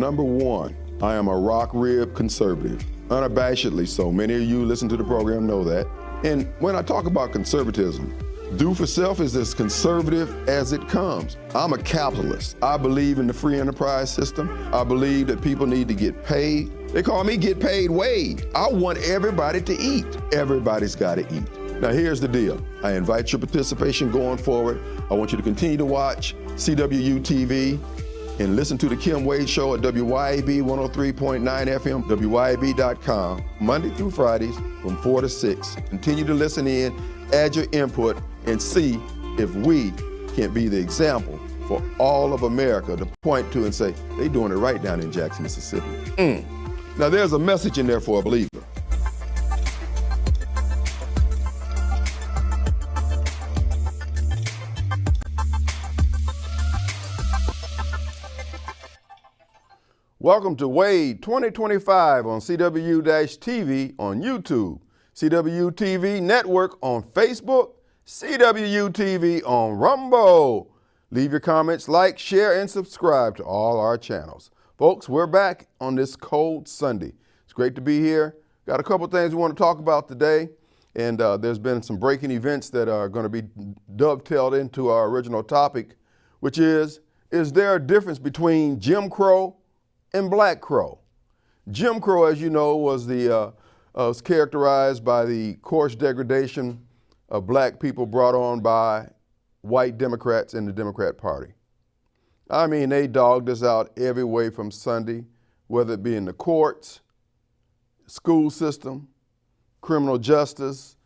Number one, I am a rock rib conservative, unabashedly so. Many of you listen to the program know that. And when I talk about conservatism, do for self is as conservative as it comes. I'm a capitalist. I believe in the free enterprise system. I believe that people need to get paid. They call me get paid wage. I want everybody to eat. Everybody's got to eat. Now here's the deal. I invite your participation going forward. I want you to continue to watch Cwu-Tv and listen to the Kim Wade Show at WYAB 103.9 FM, WYAB.com, Monday through Fridays from 4 to 6. Continue to listen in, add your input, and see if we can be the example for all of America to point to and say, they're doing it right down in Jackson, Mississippi. Now there's a message in there for a believer. Welcome to Wade 2025 on CW-TV on YouTube, Cwu-Tv Network on Facebook, Cwu-Tv on Rumble. Leave your comments, like, share, and subscribe to all our channels. Folks, we're back on this cold Sunday. It's great to be here. Got a couple things we want to talk about today, and there's been some breaking events that are going to be dovetailed into our original topic, which is there a difference between Jim Crow and Black Crow? Jim Crow, as you know, was characterized by the coarse degradation of black people brought on by white Democrats in the Democrat Party. I mean, they dogged us out every way from Sunday, whether it be in the courts, school system, criminal justice,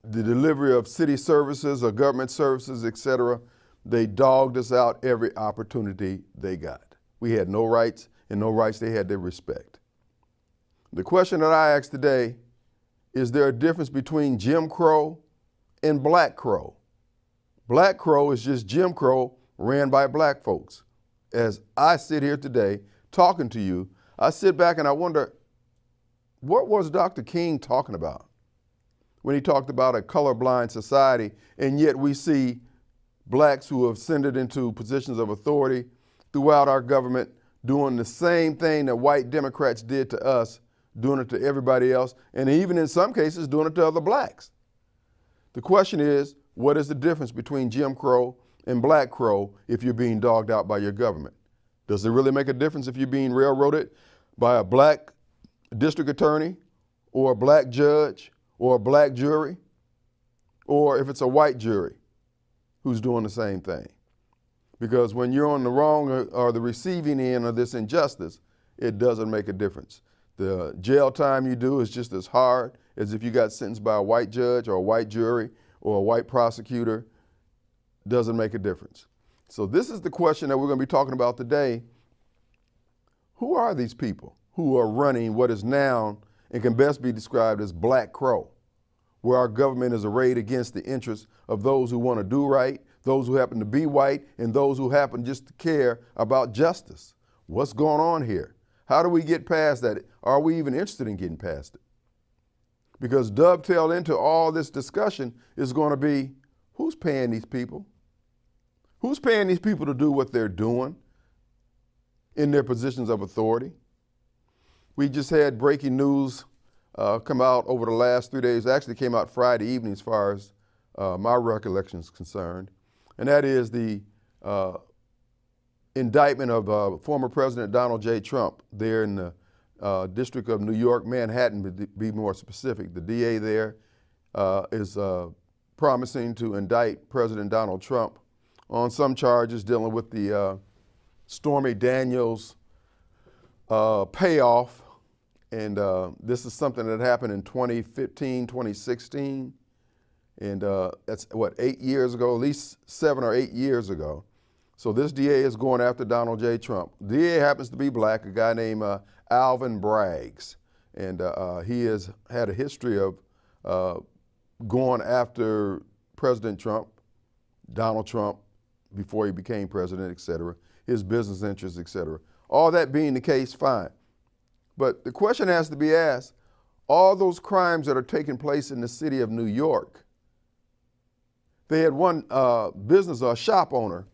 the delivery of city services or government services, etc. They dogged us out every opportunity they got. We had no rights, and no rights they had to respect. The question that I ask today, is there a difference between Jim Crow and Black Crow? Black Crow is just Jim Crow ran by black folks. As I sit here today talking to you, I sit back and I wonder, what was Dr. King talking about when he talked about a colorblind society, and yet we see blacks who have ascended into positions of authority throughout our government doing the same thing that white Democrats did to us, doing it to everybody else, and even in some cases doing it to other blacks. The question is, what is the difference between Jim Crow and Black Crow if you're being dogged out by your government? Does it really make a difference if you're being railroaded by a black district attorney or a black judge or a black jury, or if it's a white jury who's doing the same thing? Because when you're on the wrong or the receiving end of this injustice, it doesn't make a difference. The jail time you do is just as hard as if you got sentenced by a white judge or a white jury or a white prosecutor. Doesn't make a difference. So this is the question that we're going to be talking about today. Who are these people who are running what is now and can best be described as Black Crow, where our government is arrayed against the interests of those who want to do right, those who happen to be white, and those who happen just to care about justice? What's going on here? How do we get past that? Are we even interested in getting past it? Because dovetailed into all this discussion is going to be, who's paying these people? Who's paying these people to do what they're doing in their positions of authority? We just had breaking news come out over the last 3 days. It actually came out Friday evening as far as my recollection is concerned. And that is the indictment of former President Donald J. Trump there in the District of New York, Manhattan, to be more specific. The DA there is promising to indict President Donald Trump on some charges dealing with the Stormy Daniels payoff. And this is something that happened in 2015, 2016. And that's, 8 years ago, at least 7 or 8 years ago. So this DA is going after Donald J. Trump. The DA happens to be black, a guy named Alvin Braggs. And he has had a history of going after President Trump, Donald Trump, before he became president, et cetera, his business interests, et cetera. All that being the case, fine. But the question has to be asked, all those crimes that are taking place in the city of New York, they had one business or shop owner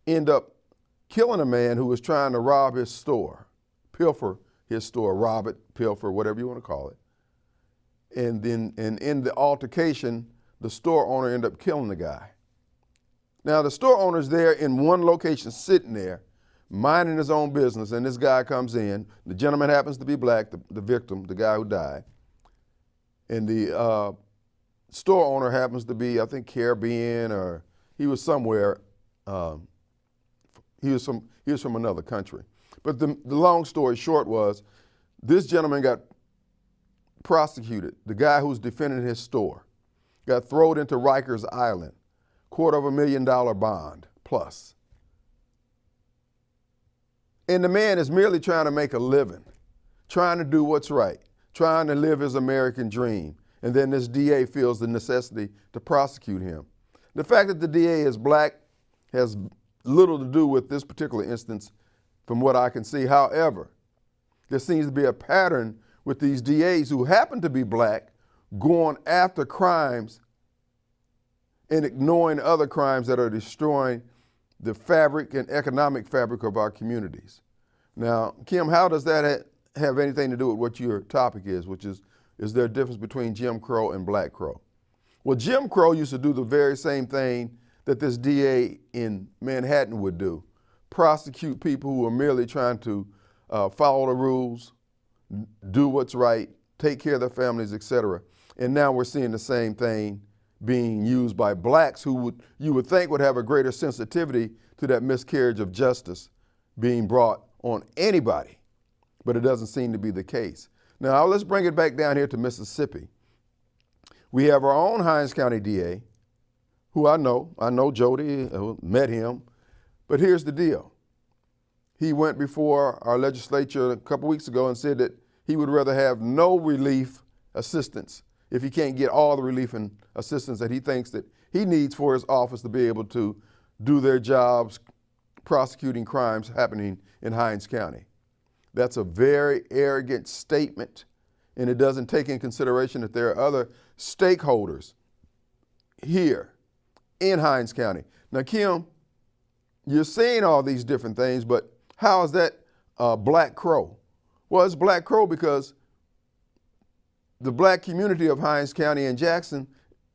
end up killing a man who was trying to rob his store, pilfer his store, rob it, pilfer, whatever you want to call it. And in the altercation, the store owner ended up killing the guy. Now, the store owner's there in one location, sitting there, minding his own business, and this guy comes in. The gentleman happens to be black, the victim, the guy who died. And the store owner happens to be, I think, Caribbean, or he was somewhere. He was from another country. But the long story short was, this gentleman got prosecuted. The guy who's defending his store got thrown into Rikers Island, $250,000 bond plus. And the man is merely trying to make a living, trying to do what's right, trying to live his American dream. And then this DA feels the necessity to prosecute him. The fact that the DA is black has little to do with this particular instance from what I can see. However, there seems to be a pattern with these DAs who happen to be black going after crimes and ignoring other crimes that are destroying the fabric and economic fabric of our communities. Now, Kim, how does that have anything to do with what your topic is, which is there a difference between Jim Crow and Black Crow? Well, Jim Crow used to do the very same thing that this DA in Manhattan would do, prosecute people who are merely trying to follow the rules, do what's right, take care of their families, etc. And now we're seeing the same thing being used by blacks who you would think would have a greater sensitivity to that miscarriage of justice being brought on anybody, but it doesn't seem to be the case. Now let's bring it back down here to Mississippi. We have our own Hinds County DA, who I know Jody, met him, but here's the deal. He went before our legislature a couple weeks ago and said that he would rather have no relief assistance if he can't get all the relief and assistance that he thinks that he needs for his office to be able to do their jobs prosecuting crimes happening in Hinds County. That's a very arrogant statement, and it doesn't take in consideration that there are other stakeholders here in Hinds County. Now, Kim, you're saying all these different things, but how is that Black Crow? Well, it's Black Crow because the black community of Hinds County and Jackson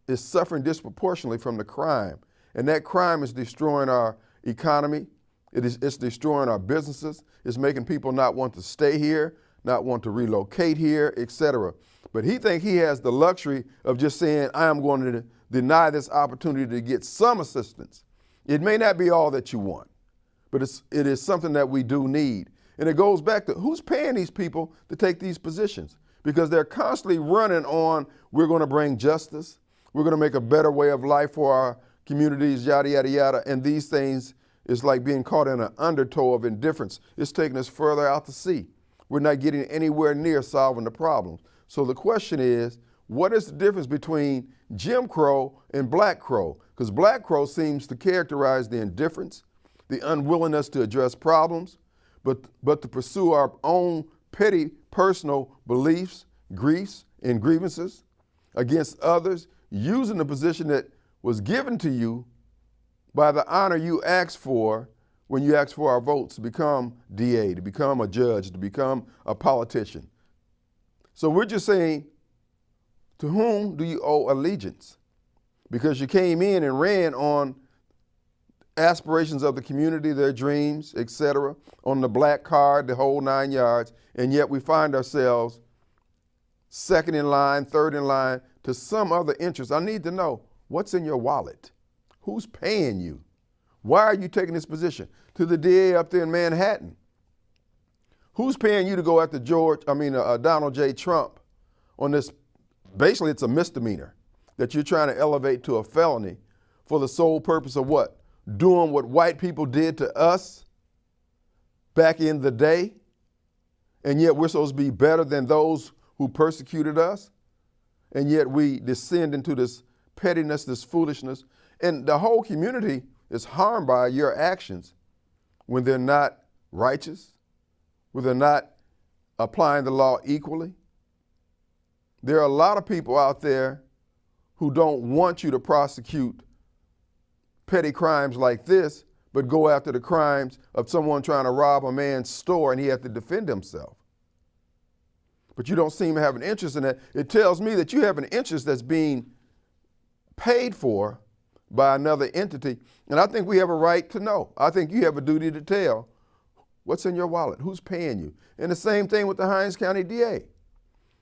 is suffering disproportionately from the crime. And that crime is destroying our economy. It's destroying our businesses. It's making people not want to stay here, not want to relocate here, etc. But he thinks he has the luxury of just saying, I am going to deny this opportunity to get some assistance. It may not be all that you want, but it is something that we do need. And it goes back to who's paying these people to take these positions? Because they're constantly running on, we're going to bring justice, we're going to make a better way of life for our communities, yada, yada, yada. And these things is like being caught in an undertow of indifference. It's taking us further out to sea. We're not getting anywhere near solving the problems. So the question is, what is the difference between Jim Crow and Black Crow? Because Black Crow seems to characterize the indifference, the unwillingness to address problems, but to pursue our own petty personal beliefs, griefs, and grievances against others, using the position that was given to you by the honor you asked for when you asked for our votes to become DA, to become a judge, to become a politician. So we're just saying, to whom do you owe allegiance? Because you came in and ran on aspirations of the community, their dreams, etc., on the black card, the whole 9 yards, and yet we find ourselves second in line, third in line to some other interest. I need to know, what's in your wallet? Who's paying you? Why are you taking this position? To the DA up there in Manhattan. Who's paying you to go after Donald J. Trump on this? Basically, it's a misdemeanor that you're trying to elevate to a felony for the sole purpose of what? Doing what white people did to us back in the day, and yet we're supposed to be better than those who persecuted us, and yet we descend into this pettiness, this foolishness, and the whole community is harmed by your actions when they're not righteous, when they're not applying the law equally. There are a lot of people out there who don't want you to prosecute petty crimes like this, but go after the crimes of someone trying to rob a man's store and he had to defend himself. But you don't seem to have an interest in that. It tells me that you have an interest that's being paid for by another entity. And I think we have a right to know. I think you have a duty to tell what's in your wallet, who's paying you. And the same thing with the Hinds County DA.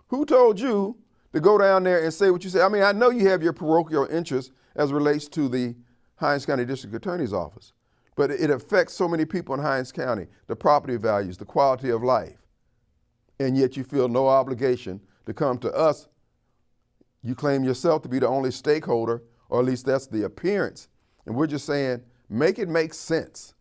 Who told you to go down there and say what you say? I mean, I know you have your parochial interest as relates to the Hinds County District Attorney's Office, but it affects so many people in Hinds County, the property values, the quality of life, and yet you feel no obligation to come to us. You claim yourself to be the only stakeholder, or at least that's the appearance, and we're just saying, make it make sense.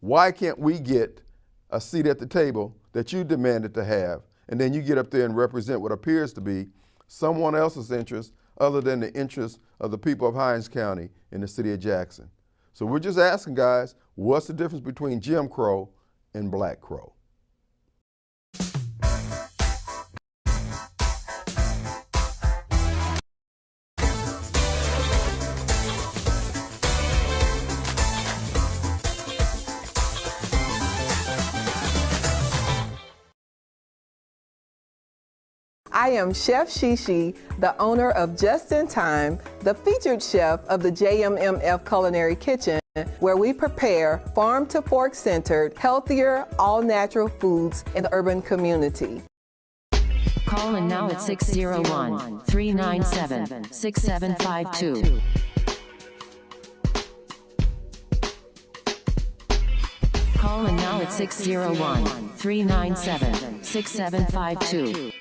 Why can't we get a seat at the table that you demanded to have, and then you get up there and represent what appears to be someone else's interest other than the interest of the people of Hinds County in the city of Jackson? So we're just asking, guys, what's the difference between Jim Crow and Black Crow? I am Chef Shishi, the owner of Just in Time, the featured chef of the JMMF Culinary Kitchen, where we prepare farm-to-fork centered, healthier, all-natural foods in the urban community. Call in now at 601-397-6752. Call in now at 601-397-6752.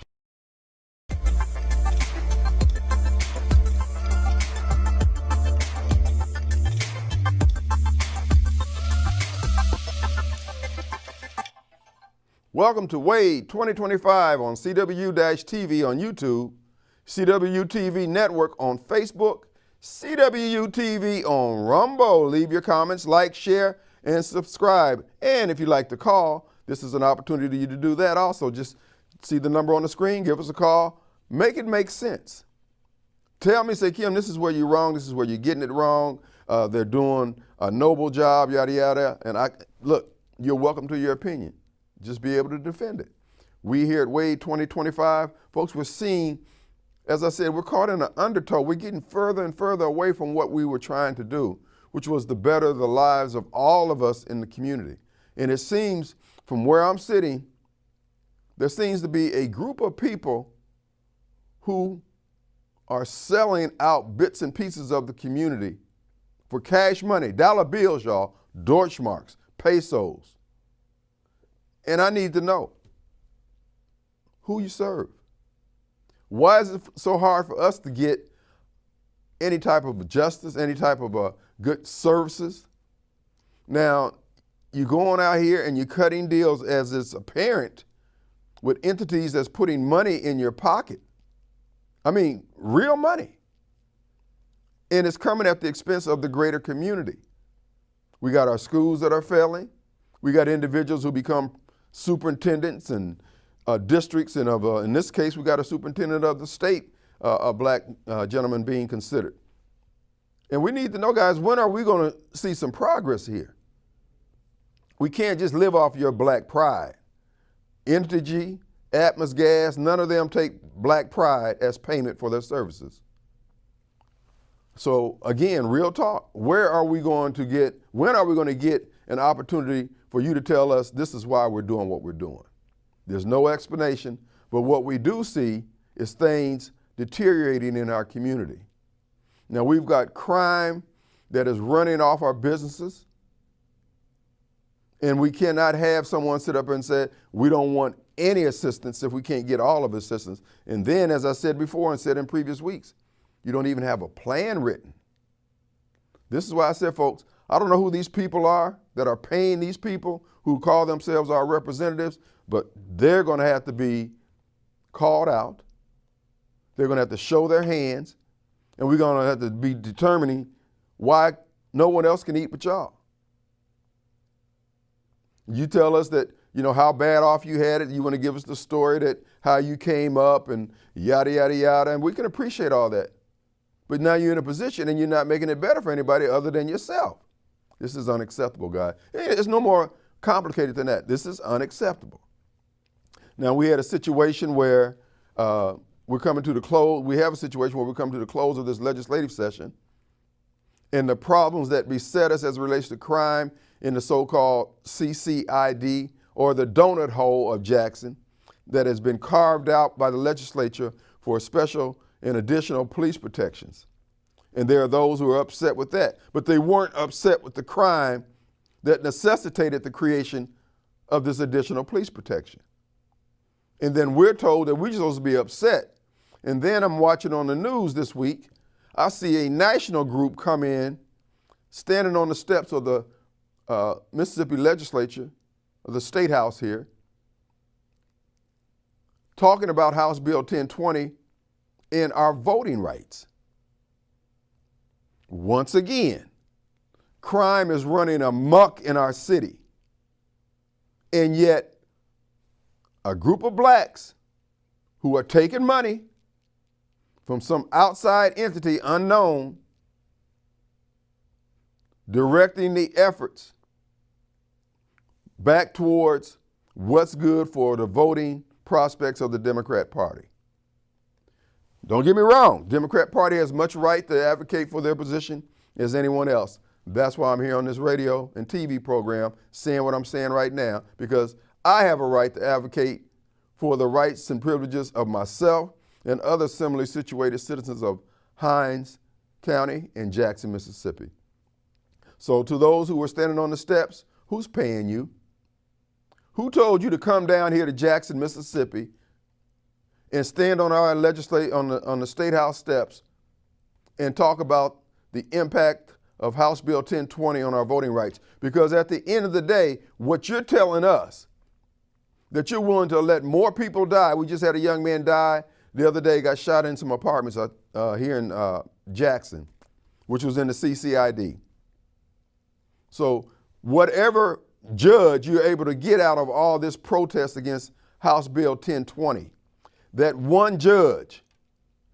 Welcome to Wade 2025 on CW-TV on YouTube, Cwu-Tv Network on Facebook, Cwu-Tv on Rumble. Leave your comments, like, share, and subscribe. And if you'd like to call, this is an opportunity for you to do that also. Just see the number on the screen, give us a call, make it make sense. Tell me, say, Kim, this is where you're wrong, this is where you're getting it wrong, they're doing a noble job, yada, yada. And look, you're welcome to your opinion. Just be able to defend it. We here at Wade 2025, folks, we're seeing, as I said, we're caught in an undertow. We're getting further and further away from what we were trying to do, which was to better the lives of all of us in the community. And it seems, from where I'm sitting, there seems to be a group of people who are selling out bits and pieces of the community for cash money, dollar bills, y'all, Deutschmarks, pesos. And I need to know who you serve. Why is it so hard for us to get any type of justice, any type of good services? Now, you're going out here and you're cutting deals as it's apparent with entities that's putting money in your pocket. I mean, real money. And it's coming at the expense of the greater community. We got our schools that are failing. We got individuals who become superintendents and districts, and in this case, we got a superintendent of the state, a black gentleman being considered. And we need to know, guys, when are we going to see some progress here? We can't just live off your black pride. Entergy, Atmos Gas, none of them take black pride as payment for their services. So again, real talk, when are we going to get an opportunity for you to tell us this is why we're doing what we're doing? There's no explanation, but what we do see is things deteriorating in our community. Now we've got crime that is running off our businesses, and we cannot have someone sit up and say, we don't want any assistance if we can't get all of assistance. And then, as I said before and said in previous weeks, you don't even have a plan written. This is why I said, folks, I don't know who these people are that are paying these people who call themselves our representatives, but they're going to have to be called out. They're going to have to show their hands, and we're going to have to be determining why no one else can eat but y'all. You tell us that, how bad off you had it. You want to give us the story that how you came up and yada, yada, yada, and we can appreciate all that. But now you're in a position and you're not making it better for anybody other than yourself. This is unacceptable, guys. It's no more complicated than that. This is unacceptable. Now, we had a situation where we're coming to the close. We have a situation where we're coming to the close of this legislative session, and the problems that beset us as it relates to crime in the so-called CCID, or the donut hole of Jackson, that has been carved out by the legislature for special and additional police protections. And there are those who are upset with that, but they weren't upset with the crime that necessitated the creation of this additional police protection. And then we're told that we're supposed to be upset. And then I'm watching on the news this week, I see a national group come in, standing on the steps of the Mississippi legislature, of the State House here, talking about House Bill 1020 and our voting rights. Once again, crime is running amok in our city. And yet, a group of blacks who are taking money from some outside entity unknown, directing the efforts back towards what's good for the voting prospects of the Democrat Party. Don't get me wrong, Democrat Party has much right to advocate for their position as anyone else. That's why I'm here on this radio and TV program saying what I'm saying right now, because I have a right to advocate for the rights and privileges of myself and other similarly situated citizens of Hinds County and Jackson, Mississippi. So to those who are standing on the steps, who's paying you? Who told you to come down here to Jackson, Mississippi and stand on our on the State House steps and talk about the impact of House Bill 1020 on our voting rights? Because at the end of the day, what you're telling us, that you're willing to let more people die. We just had a young man die the other day, got shot in some apartments here in Jackson, which was in the CCID. So whatever judge you're able to get out of all this protest against House Bill 1020, that one judge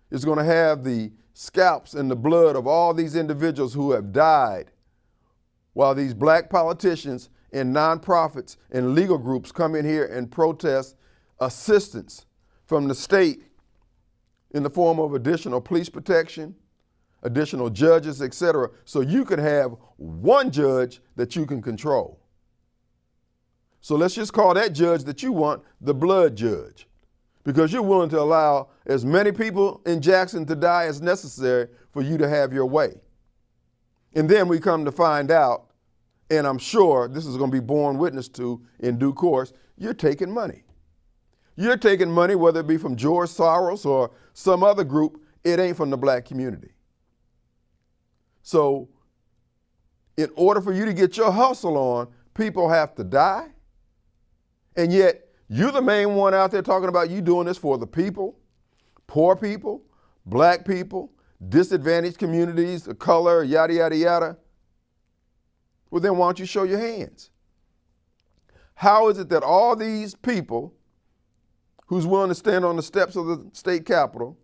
is going to have the scalps and the blood of all these individuals who have died while these black politicians and nonprofits and legal groups come in here and protest assistance from the state in the form of additional police protection, additional judges, etc., so you can have one judge that you can control. So let's just call that judge that you want the blood judge, because you're willing to allow as many people in Jackson to die as necessary for you to have your way. And then we come to find out, and I'm sure this is going to be borne witness to in due course, you're taking money. You're taking money, whether it be from George Soros or some other group, it ain't from the black community. So in order for you to get your hustle on, people have to die. And yet you're the main one out there talking about you doing this for the people, poor people, black people, disadvantaged communities, the color, yada, yada, yada. Well, then why don't you show your hands? How is it that all these people who's willing to stand on the steps of the state capitol,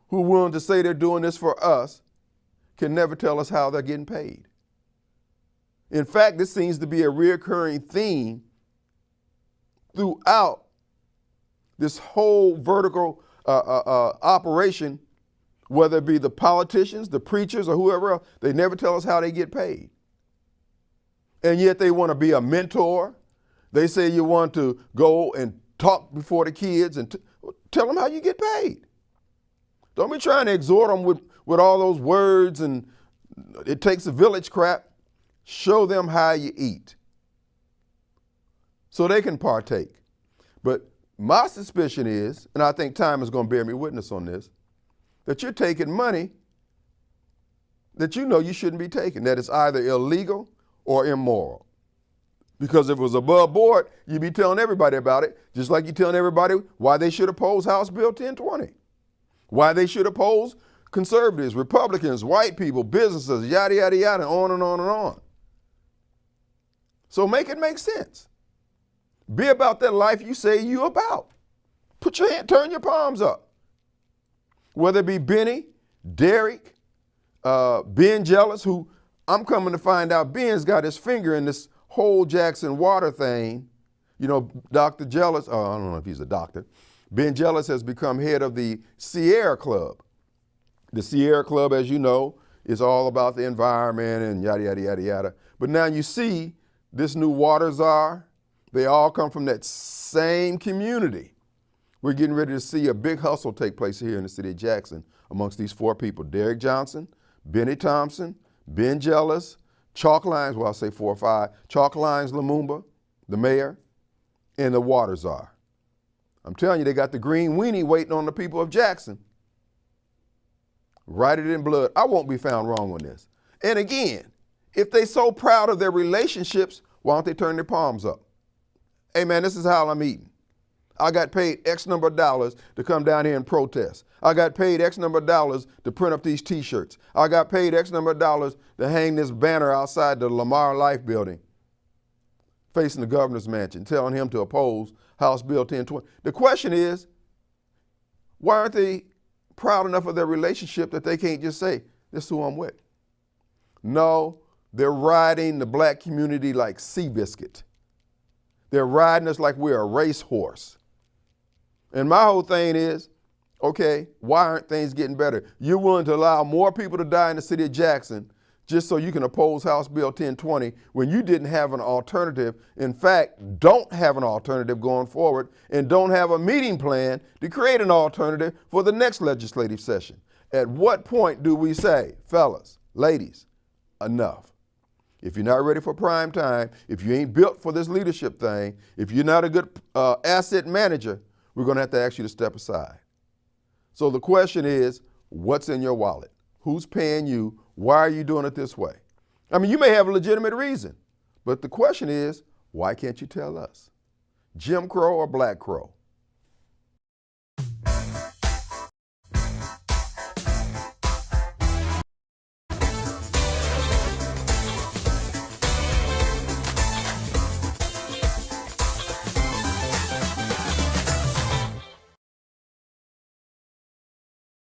who are willing to say they're doing this for us, can never tell us how they're getting paid? In fact, this seems to be a recurring theme throughout this whole vertical operation, whether it be the politicians, the preachers, or whoever else. They never tell us how they get paid. And yet they want to be a mentor. They say you want to go and talk before the kids and tell them how you get paid. Don't be trying to exhort them with all those words and it takes a village crap. Show them how you eat so they can partake. But my suspicion is, and I think time is going to bear me witness on this, that you're taking money that you know you shouldn't be taking, that is either illegal or immoral. Because if it was above board, you'd be telling everybody about it, just like you're telling everybody why they should oppose House Bill 1020, why they should oppose conservatives, Republicans, white people, businesses, yada, yada, yada, on and on and on. So make it make sense. Be about that life you say you about. Put your hand, turn your palms up. Whether it be Benny, Derek, Ben Jealous, who I'm coming to find out Ben's got his finger in this whole Jackson water thing. You know, Dr. Jealous, oh, I don't know if he's a doctor. Ben Jealous has become head of the Sierra Club. The Sierra Club, as you know, is all about the environment and yada, yada, yada, yada. But now you see this new water czar, they all come from that same community. We're getting ready to see a big hustle take place here in the city of Jackson amongst these four people: Derek Johnson, Benny Thompson, Ben Jealous, Chalk Lines, well, I'll say 4 or 5, Chalk Lines Lumumba, the mayor, and the water czar. I'm telling you, they got the green weenie waiting on the people of Jackson. Write it in blood. I won't be found wrong on this. And again, if they so proud of their relationships, why don't they turn their palms up? Hey man, this is how I'm eating. I got paid X number of dollars to come down here and protest. I got paid X number of dollars to print up these t-shirts. I got paid X number of dollars to hang this banner outside the Lamar Life building facing the governor's mansion, telling him to oppose House Bill 1020. The question is, why aren't they proud enough of their relationship that they can't just say, this is who I'm with? No, they're riding the black community like Seabiscuit. They're riding us like we're a racehorse. And my whole thing is, okay, why aren't things getting better? You're willing to allow more people to die in the city of Jackson just so you can oppose House Bill 1020 when you didn't have an alternative. In fact, don't have an alternative going forward and don't have a meeting plan to create an alternative for the next legislative session. At what point do we say, fellas, ladies, enough? If you're not ready for prime time, if you ain't built for this leadership thing, if you're not a good asset manager, we're going to have to ask you to step aside. So the question is, what's in your wallet? Who's paying you? Why are you doing it this way? I mean, you may have a legitimate reason, but the question is, why can't you tell us? Jim Crow or Black Crow?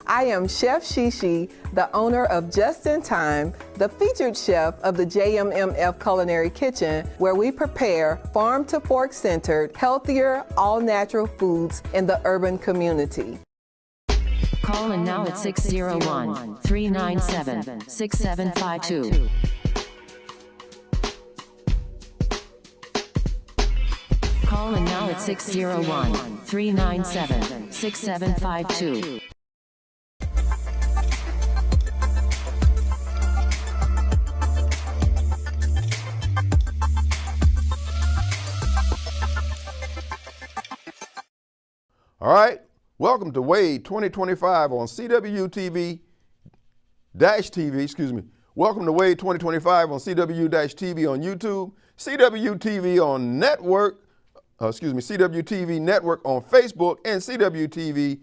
I am Chef Shishi, the owner of Just in Time, the featured chef of the JMMF Culinary Kitchen, where we prepare farm-to-fork centered, healthier, all-natural foods in the urban community. Call in now at 601-397-6752. Call in now at 601-397-6752. All right, welcome to Wade 2025 on Cwu-Tv TV, Welcome to Wade 2025 on Cwu-TV on YouTube, Cwu-TV on network, Cwu-TV network on Facebook, and Cwu-TV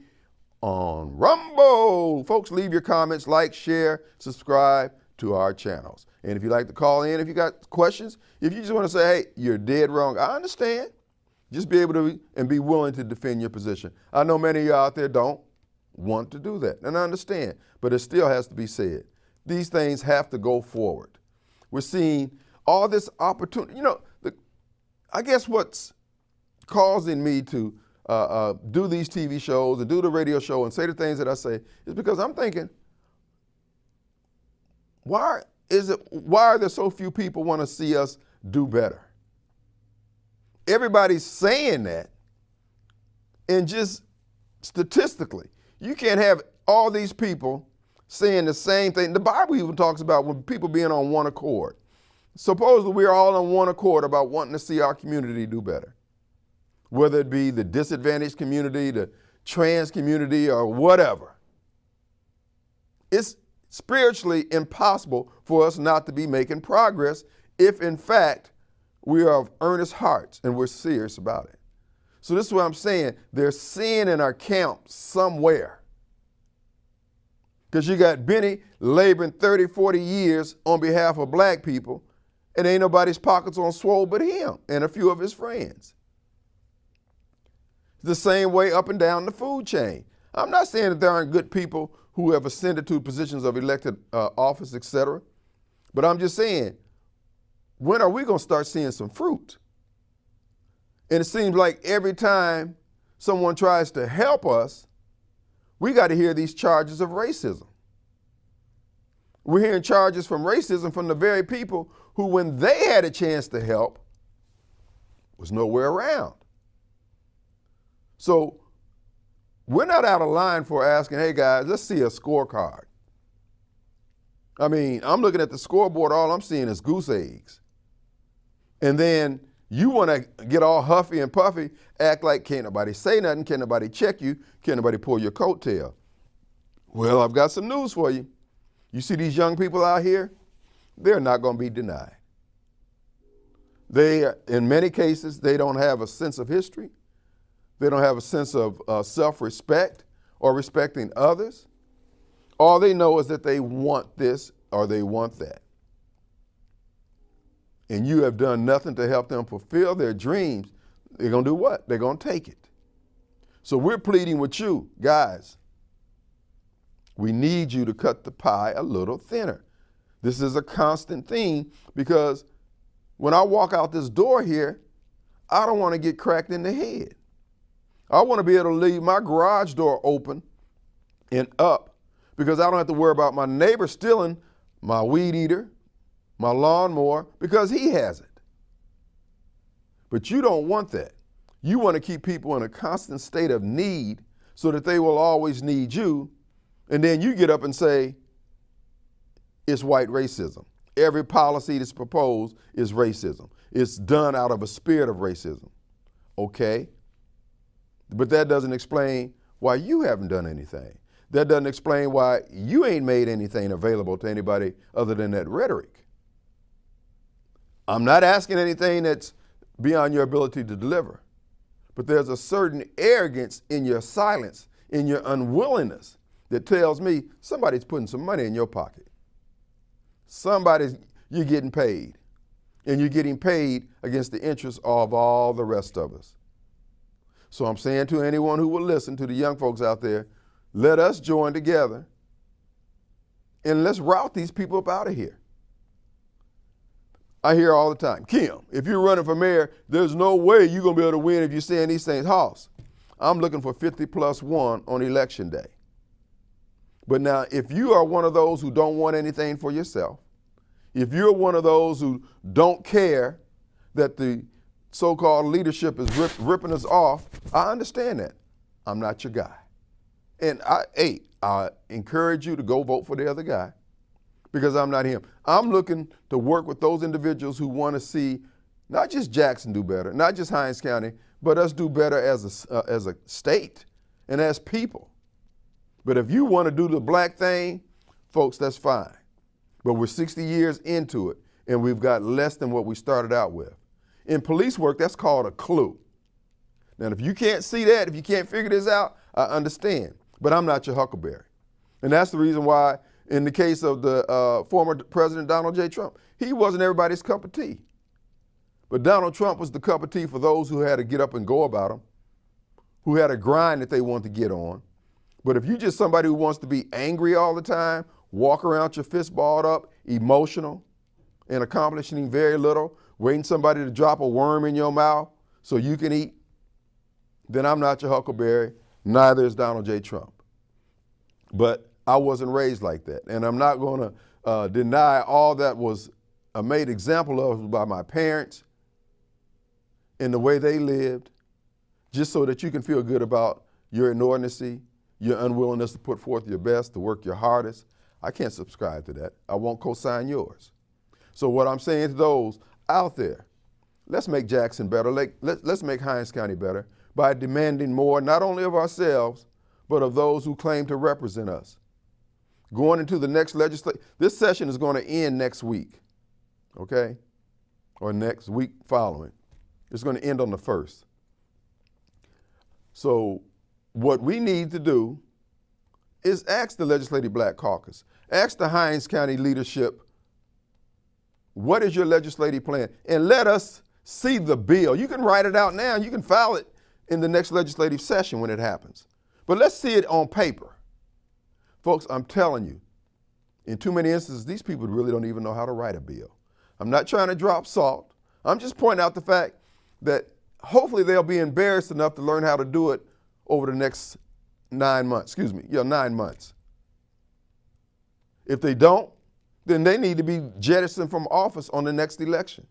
on Rumble. Folks, leave your comments, like, share, subscribe to our channels. And if you'd like to call in, if you got questions, if you just want to say, hey, you're dead wrong, I understand. Just be able to and be willing to defend your position. I know many of you out there don't want to do that, and I understand, but it still has to be said. These things have to go forward. We're seeing all this opportunity. You know, I guess what's causing me to do these TV shows and do the radio show and say the things that I say is because I'm thinking, why are there so few people want to see us do better? Everybody's saying that, and just statistically, you can't have all these people saying the same thing. The Bible even talks about when people being on one accord. Supposedly we're all on one accord about wanting to see our community do better, whether it be the disadvantaged community, the trans community, or whatever. It's spiritually impossible for us not to be making progress if, in fact, we are of earnest hearts and we're serious about it. So this is what I'm saying. There's sin in our camp somewhere. Because you got Benny laboring 30, 40 years on behalf of black people, and ain't nobody's pockets on swole but him and a few of his friends. It's the same way up and down the food chain. I'm not saying that there aren't good people who have ascended to positions of elected office, etc. But I'm just saying, when are we going to start seeing some fruit? And it seems like every time someone tries to help us, we got to hear these charges of racism. We're hearing charges from racism from the very people who, when they had a chance to help, was nowhere around. So we're not out of line for asking, hey guys, let's see a scorecard. I mean, I'm looking at the scoreboard, all I'm seeing is goose eggs. And then you want to get all huffy and puffy, act like can't nobody say nothing, can't nobody check you, can't nobody pull your coattail. Well, I've got some news for you. You see these young people out here? They're not going to be denied. They, in many cases, they don't have a sense of history. They don't have a sense of self-respect or respecting others. All they know is that they want this or they want that. And you have done nothing to help them fulfill their dreams. They're going to do what? They're going to take it. So we're pleading with you, guys. We need you to cut the pie a little thinner. This is a constant theme because when I walk out this door here, I don't want to get cracked in the head. I want to be able to leave my garage door open and up because I don't have to worry about my neighbor stealing my weed eater, my lawnmower, because he has it. But you don't want that. You want to keep people in a constant state of need so that they will always need you. And then you get up and say, it's white racism. Every policy that's proposed is racism. It's done out of a spirit of racism. Okay. But that doesn't explain why you haven't done anything. That doesn't explain why you ain't made anything available to anybody other than that rhetoric. I'm not asking anything that's beyond your ability to deliver. But there's a certain arrogance in your silence, in your unwillingness, that tells me somebody's putting some money in your pocket. You're getting paid. And you're getting paid against the interests of all the rest of us. So I'm saying to anyone who will listen, to the young folks out there, let us join together and let's rout these people up out of here. I hear all the time, Kim, if you're running for mayor, there's no way you're going to be able to win if you're saying these things. Hoss, I'm looking for 50+1 on election day. But now, if you are one of those who don't want anything for yourself, if you're one of those who don't care that the so-called leadership is ripping us off, I understand that. I'm not your guy. And I encourage you to go vote for the other guy because I'm not him. I'm looking to work with those individuals who want to see not just Jackson do better, not just Hinds County, but us do better as a state and as people. But if you want to do the black thing, folks, that's fine. But we're 60 years into it, and we've got less than what we started out with. In police work, that's called a clue. Now, if you can't see that, if you can't figure this out, I understand. But I'm not your huckleberry. And that's the reason why, in the case of the former President Donald J. Trump, he wasn't everybody's cup of tea. But Donald Trump was the cup of tea for those who had to get up and go about him, who had a grind that they wanted to get on. But if you're just somebody who wants to be angry all the time, walk around with your fist balled up, emotional, and accomplishing very little, waiting somebody to drop a worm in your mouth so you can eat, then I'm not your huckleberry, neither is Donald J. Trump. But I wasn't raised like that, and I'm not going to deny all that was made example of by my parents and the way they lived, just so that you can feel good about your inordinacy, your unwillingness to put forth your best, to work your hardest. I can't subscribe to that. I won't co-sign yours. So what I'm saying to those out there, let's make Jackson better. Let's make Hinds County better by demanding more, not only of ourselves, but of those who claim to represent us. Going into the next legislature, this session is going to end next week, okay? Or next week following. It's going to end on the 1st. So what we need to do is ask the Legislative Black Caucus, ask the Hinds County leadership, what is your legislative plan? And let us see the bill. You can write it out now. You can file it in the next legislative session when it happens. But let's see it on paper. Folks, I'm telling you, in too many instances, these people really don't even know how to write a bill. I'm not trying to drop salt. I'm just pointing out the fact that hopefully they'll be embarrassed enough to learn how to do it over the next 9 months. 9 months. If they don't, then they need to be jettisoned from office on the next election.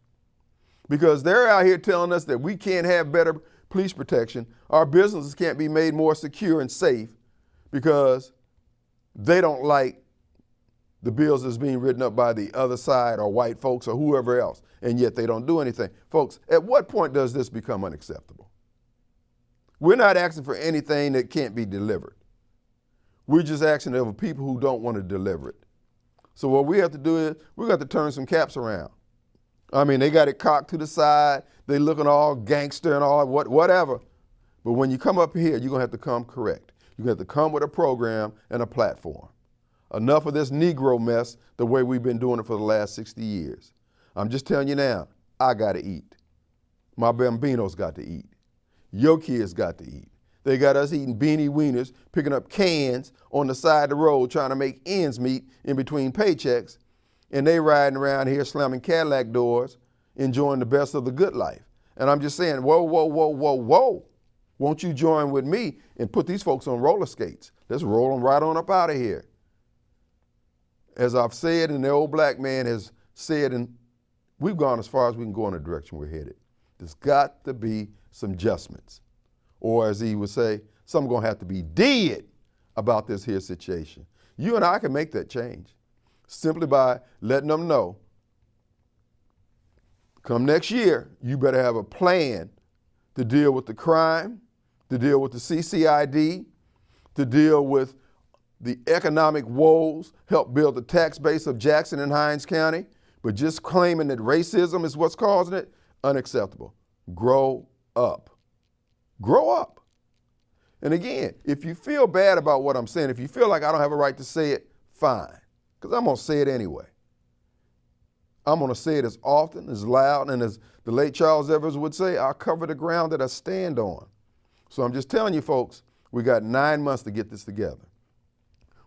Because they're out here telling us that we can't have better police protection, our businesses can't be made more secure and safe because they don't like the bills that's being written up by the other side or white folks or whoever else, and yet they don't do anything. Folks, at what point does this become unacceptable? We're not asking for anything that can't be delivered. We're just asking of people who don't want to deliver it. So what we have to do is we got to turn some caps around. I mean, they got it cocked to the side. They looking all gangster and all whatever. But when you come up here, you're gonna have to come correct. You're gonna have to come with a program and a platform. Enough of this Negro mess the way we've been doing it for the last 60 years. I'm just telling you now, I gotta eat. My bambinos got to eat. Your kids got to eat. They got us eating beanie wieners, picking up cans on the side of the road, trying to make ends meet in between paychecks. And they riding around here slamming Cadillac doors, enjoying the best of the good life. And I'm just saying, whoa, whoa, whoa, whoa, whoa. Won't you join with me and put these folks on roller skates? Let's roll them right on up out of here. As I've said, and the old black man has said, and we've gone as far as we can go in the direction we're headed. There's got to be some adjustments. Or as he would say, something gonna have to be did about this here situation. You and I can make that change simply by letting them know, come next year, you better have a plan to deal with the crime, to deal with the CCID, to deal with the economic woes, help build the tax base of Jackson and Hinds County, but just claiming that racism is what's causing it, unacceptable. Grow up. Grow up. And again, if you feel bad about what I'm saying, if you feel like I don't have a right to say it, fine, because I'm going to say it anyway. I'm going to say it as often, as loud, and as the late Charles Evans would say, I'll cover the ground that I stand on. So I'm just telling you folks, we got 9 months to get this together.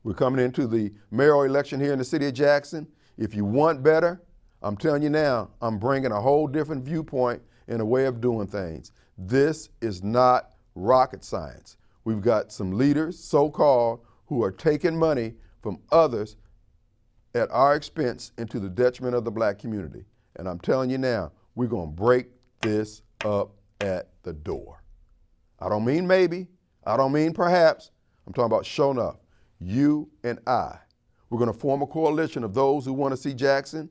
We're coming into the mayoral election here in the city of Jackson. If you want better, I'm telling you now, I'm bringing a whole different viewpoint and a way of doing things. This is not rocket science. We've got some leaders, so-called, who are taking money from others at our expense into the detriment of the black community. And I'm telling you now, we're gonna break this up at the door. I don't mean maybe, I don't mean perhaps, I'm talking about sure enough. You and I, we're gonna form a coalition of those who wanna see Jackson,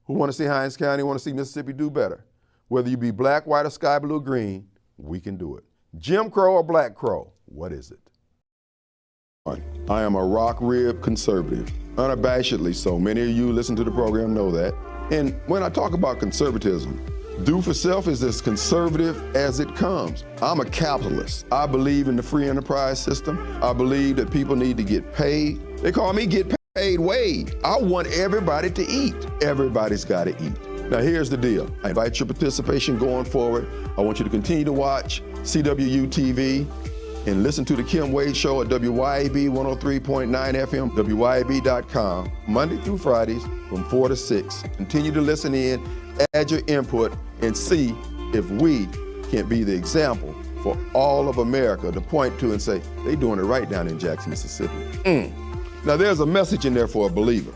who wanna see Hinds County, wanna see Mississippi do better. Whether you be black, white, or sky blue, or green, we can do it. Jim Crow or Black Crow, what is it? I am a rock rib conservative, unabashedly so. Many of you listen to the program know that. And when I talk about conservatism, do for self is as conservative as it comes. I'm a capitalist. I believe in the free enterprise system. I believe that people need to get paid. They call me get paid wage. I want everybody to eat. Everybody's got to eat. Now here's the deal. I invite your participation going forward. I want you to continue to watch Cwu-Tv and listen to the Kim Wade Show at WYAB 103.9 FM, WYAB.com, Monday through Fridays from 4 to 6. Continue to listen in, add your input, and see if we can be the example for all of America to point to and say, they're doing it right down in Jackson, Mississippi. Now there's a message in there for a believer.